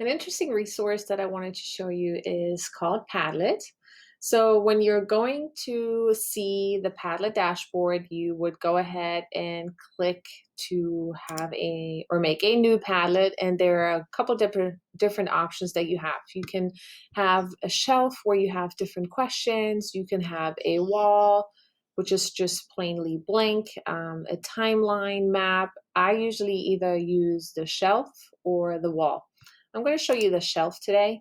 An interesting resource that I wanted to show you is called Padlet. So when you're going to see the Padlet dashboard, you would go ahead and click to have a or make a new Padlet, and there are a couple different options that you have. You can have a shelf where you have different questions. You can have a wall, which is just plainly blank, a timeline map. I usually either use the shelf or the wall. I'm going to show you the shelf today.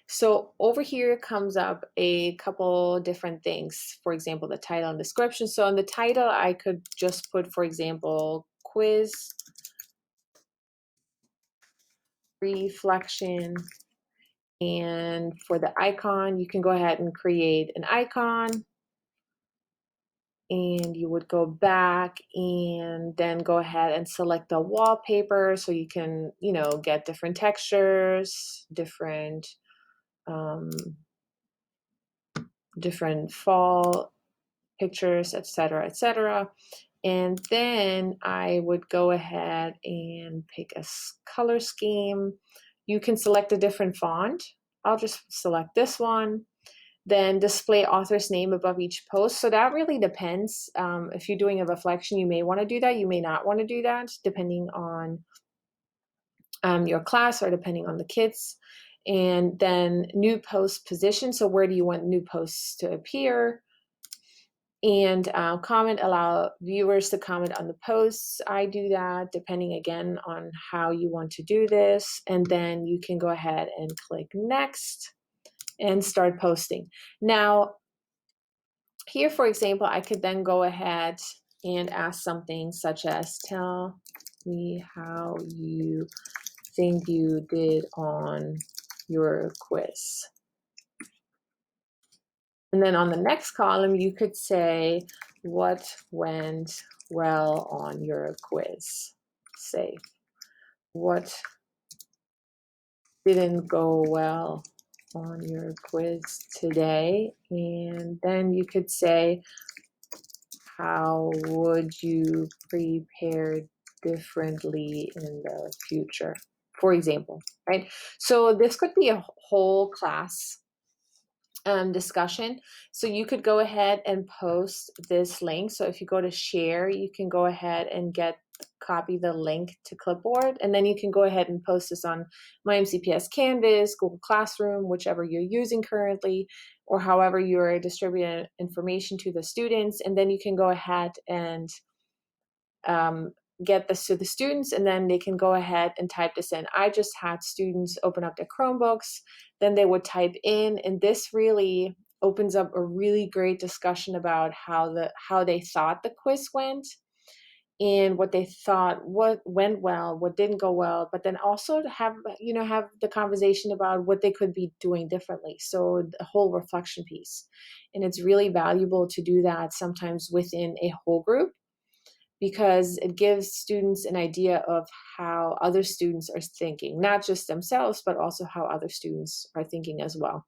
So over here comes up a couple different things. For example, the title and description. So in the title, I could just put, for example, quiz, reflection, and for the icon, you can go ahead and create an icon. And you would go back and then go ahead and select the wallpaper so you can, get different textures, um, different fall pictures, etc., etc. And then I would go ahead and pick a color scheme. You can select a different font. I'll just select this one. Then display author's name above each post. So that really depends. If you're doing a reflection, you may want to do that. You may not want to do that, depending on your class or depending on the kids. And then new post position. So where do you want new posts to appear? And comment, allow viewers to comment on the posts. I do that depending again on how you want to do this. And then you can go ahead and click next and start posting. Now, here, for example, I could then go ahead and ask something such as, tell me how you think you did on your quiz. And then on the next column, you could say, what went well on your quiz? Say, what didn't go well on your quiz today? And then you could say, how would you prepare differently in the future? For example, right? So this could be a whole class discussion. So you could go ahead and post this link. So if you go to share, you can go ahead and copy the link to clipboard, and then you can go ahead and post this on My MCPS Canvas, Google Classroom, whichever you're using currently, or however you're distributing information to the students. And then you can go ahead and get this to the students, and then they can go ahead and type this in. I just had students open up their Chromebooks, then they would type in, and this really opens up a really great discussion about how they thought the quiz went and what they thought what went well, what didn't go well, but then also to have the conversation about what they could be doing differently. So the whole reflection piece. And it's really valuable to do that sometimes within a whole group, because it gives students an idea of how other students are thinking, not just themselves, but also how other students are thinking as well.